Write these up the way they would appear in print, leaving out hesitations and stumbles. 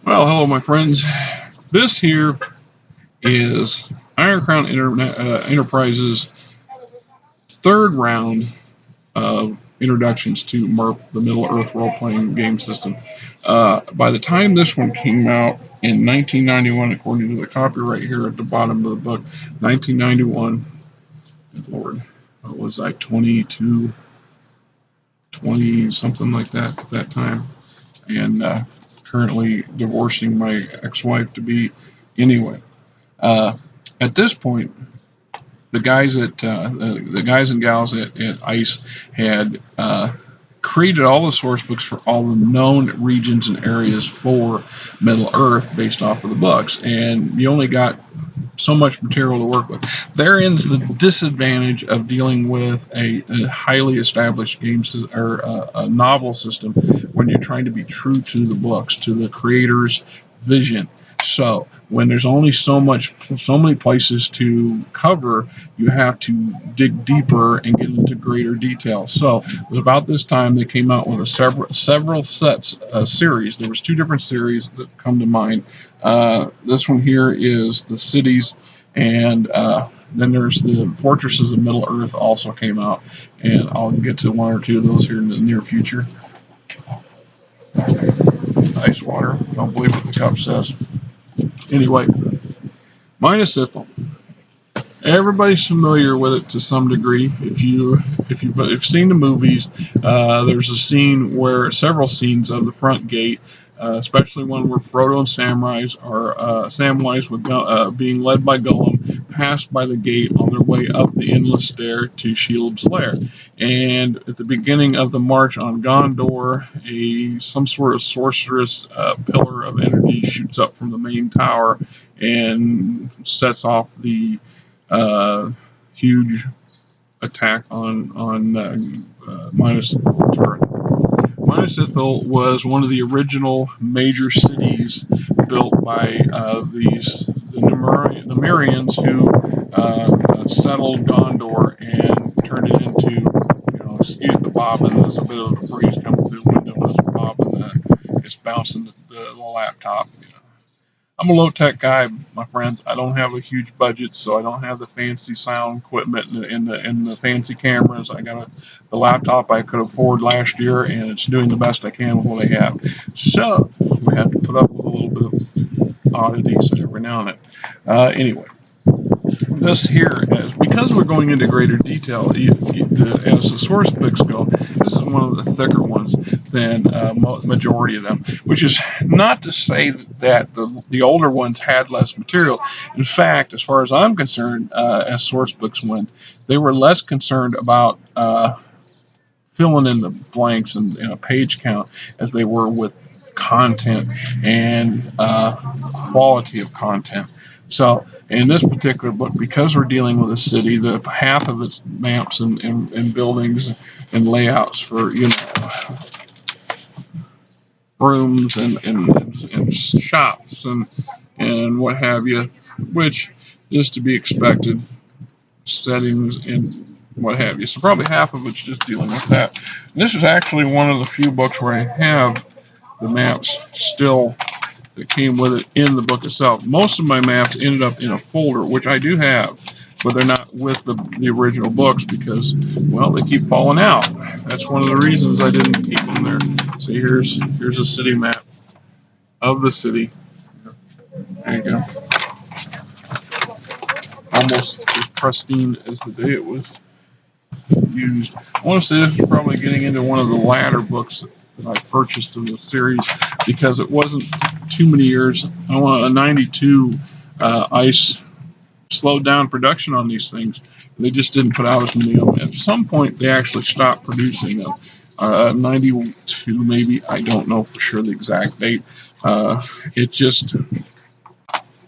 Well, hello, my friends. This here is Iron Crown Enterprises' third round of introductions to MERP, the Middle-earth role-playing game system. By the time this one came out in 1991, according to the copyright here at the bottom of the book, 1991, good Lord, what was I, 22, 20, something like that at that time, and currently divorcing my ex-wife to be anyway. Uh, at this point, the guys and gals at ICE had created all the source books for all the known regions and areas for Middle Earth based off of the books, and you only got so much material to work with. Therein's the disadvantage of dealing with a highly established or a novel system when you're trying to be true to the books, to the creator's vision. So when there's only so many places to cover, you have to dig deeper and get into greater detail. So it was about this time they came out with several sets series. There was two different series that come to mind. This one here is the cities, and then there's the Fortresses of Middle Earth also came out, and I'll get to one or two of those here in the near future. Ice water. Don't believe what the cup says. Anyway, Minas Ithil. Everybody's familiar with it to some degree. If you've seen the movies, there's a scene where several scenes of the front gate, especially one where Frodo and Samwise with being led by Gollum, passed by the gate on their way up the endless stair to Shelob lair. And at the beginning of the march on Gondor, some sort of sorceress pillar of energy shoots up from the main tower and sets off the huge attack on Minas Ithil. Minas Ithil was one of the original major cities built by the Numerians who settled Gondor and turned it into, excuse the bobbin, there's a bit of a breeze coming through the window, and there's a bobbin it's bouncing the laptop. I'm a low-tech guy, my friends. I don't have a huge budget, so I don't have the fancy sound equipment and the fancy cameras. I got the laptop I could afford last year, and it's doing the best I can with what I have. So we have to put up with a little bit of oddities every now and then. Anyway, this here is because we're going into greater detail. As the source books go, this is one of the thicker ones than majority of them. Which is not to say that the older ones had less material. In fact, as far as I'm concerned, as source books went, they were less concerned about filling in the blanks and a page count as they were with content and quality of content. So in this particular book, because we're dealing with a city, the half of its maps and buildings and layouts for rooms and shops and what have you, which is to be expected, settings and what have you. So probably half of it's just dealing with that. And this is actually one of the few books where I have the maps still that came with it in the book itself. Most of my maps ended up in a folder, which I do have, but they're not with the original books because, well, they keep falling out. That's one of the reasons I didn't keep them there. So here's a city map of the city. There you go. Almost as pristine as the day it was used. I want to say this is probably getting into one of the latter books that I purchased in the series because it wasn't too many years. I want a 92 ICE slowed down production on these things. They just didn't put out as many of them. At some point, they actually stopped producing them. 92 maybe, I don't know for sure the exact date. It just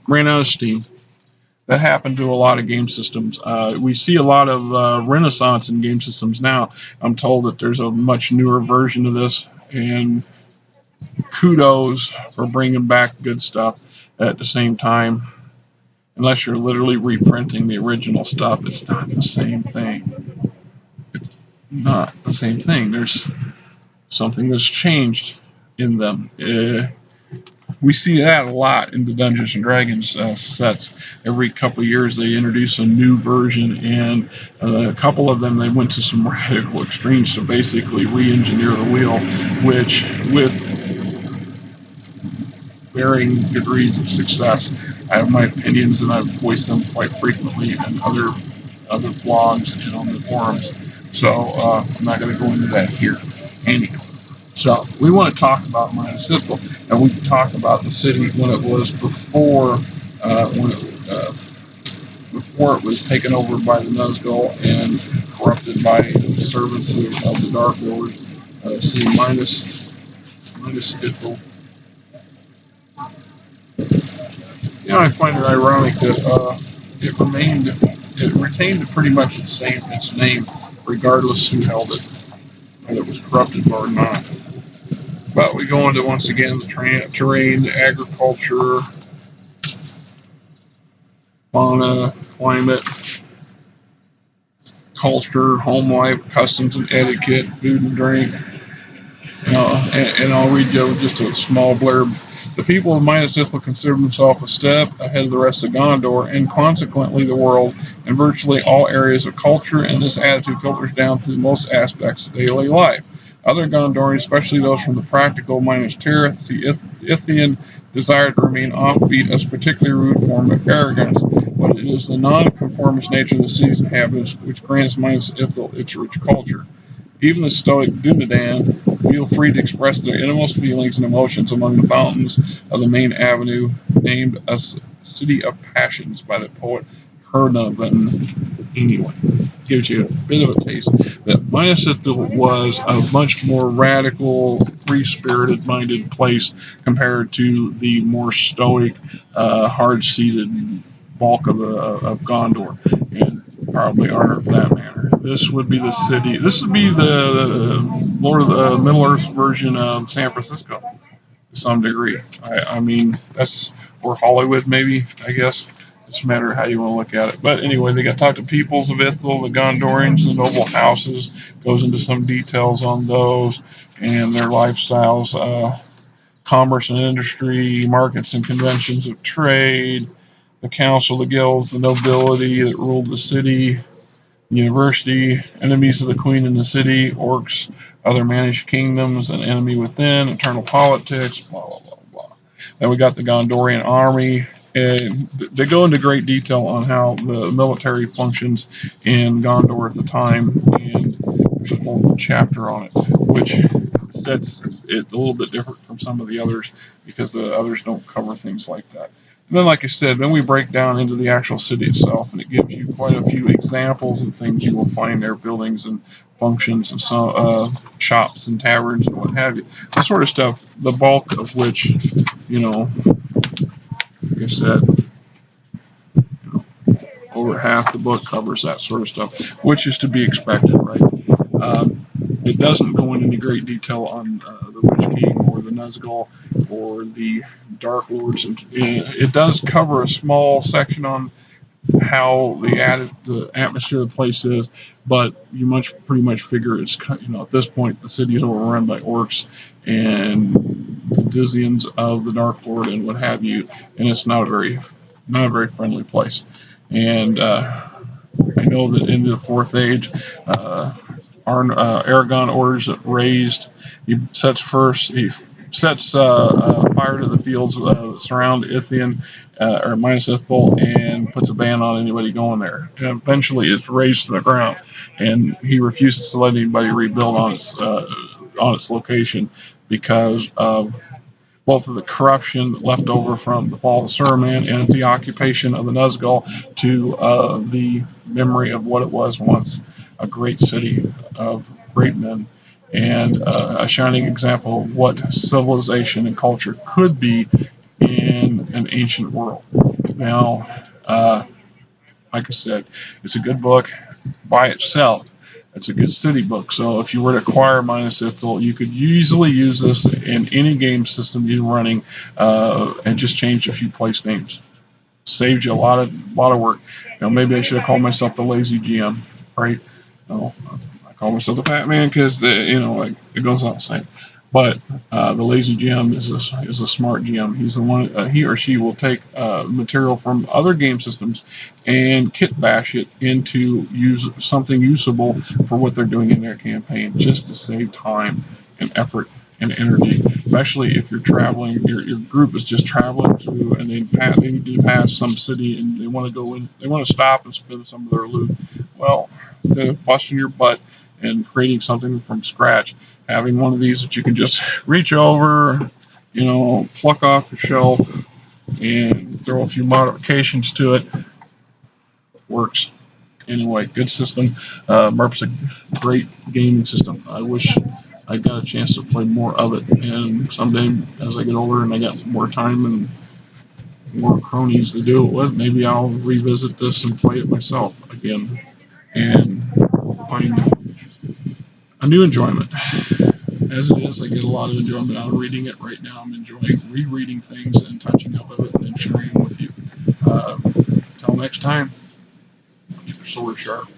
ran out of steam. That happened to a lot of game systems. We see a lot of renaissance in game systems now. I'm told that there's a much newer version of this, and kudos for bringing back good stuff. At the same time, unless you're literally reprinting the original stuff, it's not the same thing. It's not the same thing. There's something that's changed in them. We see that a lot in the Dungeons and Dragons sets. Every couple of years, they introduce a new version, and a couple of them they went to some radical extremes to basically re-engineer the wheel, which with varying degrees of success. I have my opinions, and I've voiced them quite frequently in other blogs and on the forums. So I'm not going to go into that here. Anyway, so we want to talk about Minas Ithil, and we talk about the city when it was before it was taken over by the Nuzgul and corrupted by servants of the Dark Lord. See Minas Ithil. I find it ironic that it retained pretty much its name, regardless who held it, whether it was corrupted or not. But we go into once again the terrain, the agriculture, fauna, climate, culture, home life, customs and etiquette, food and drink. And I'll read you just a small blurb. The people of Minas Ithil consider themselves a step ahead of the rest of Gondor and consequently the world in virtually all areas of culture, and this attitude filters down through most aspects of daily life. Other Gondorians, especially those from the practical Minas Tirith, the Ithian desire to remain offbeat as a particularly rude form of arrogance, but it is the non-conformist nature of the city's inhabitants which grants Minas Ithil its rich culture. Even the stoic Dunedain feel free to express their innermost feelings and emotions among the fountains of the main avenue, named a city of passions by the poet Hernavan. Anyway, gives you a bit of a taste that Minas Ithil was a much more radical, free-spirited minded place compared to the more stoic, hard-seated bulk of Gondor, and probably aren't of that manner. This would be the city. This would be the Lord of the Middle-earth version of San Francisco to some degree. I mean, that's or Hollywood, maybe. I guess it's a matter of how you want to look at it. But anyway, they got to talk to peoples of Ithil, the Gondorians, the noble houses. Goes into some details on those and their lifestyles, commerce and industry, markets and conventions of trade, the council, the guilds, the nobility that ruled the city, university, enemies of the queen in the city, orcs, other managed kingdoms, an enemy within, internal politics, blah, blah, blah, blah. Then we got the Gondorian army. And they go into great detail on how the military functions in Gondor at the time, and there's a whole chapter on it, which sets it a little bit different from some of the others because the others don't cover things like that. And then, like I said, then we break down into the actual city itself, and it gives you quite a few examples of things you will find there, buildings and functions and some shops and taverns and what have you. That sort of stuff, the bulk of which, like I said, over half the book covers that sort of stuff, which is to be expected, right? It doesn't go into any great detail on the Witch King or the Nuzgul or the Dark Lords. It does cover a small section on how the atmosphere of the place is, but you pretty much figure it's at this point the city is overrun by orcs and the Dizians of the Dark Lord and what have you, and it's not a very friendly place. And I know that in the Fourth Age, Aragon orders it raised. He sets fire to the fields that surround Ithian or Minas Ithil and puts a ban on anybody going there. And eventually, it's razed to the ground, and he refuses to let anybody rebuild on its location because of both of the corruption left over from the fall of Saruman and the occupation of the Nuzgul to the memory of what it was once a great city of great men and a shining example of what civilization and culture could be in an ancient world. Now, like I said, it's a good book by itself. It's a good city book. So if you were to acquire Minas Ithil, you could easily use this in any game system you're running and just change a few place names. Saves you a lot of work. Maybe I should have called myself the lazy GM, right? No, I call myself the Fat Man because it goes on the same. But the lazy GM is a smart GM. He's the one. He or she will take material from other game systems and kit bash it into something usable for what they're doing in their campaign, just to save time and effort and energy. Especially if you're traveling, your group is just traveling through, and they need to pass some city, and they want to go in. They want to stop and spend some of their loot. Well, instead of busting your butt and creating something from scratch, having one of these that you can just reach over, pluck off the shelf and throw a few modifications to it, works. Anyway, good system. MERP's a great gaming system. I wish I got a chance to play more of it, and someday as I get older and I got more time and more cronies to do it with, maybe I'll revisit this and play it myself again and find a new enjoyment. As it is, I get a lot of enjoyment out of reading it. Right now, I'm enjoying rereading things and touching up of it and sharing it with you. Until next time, keep your sword sharp.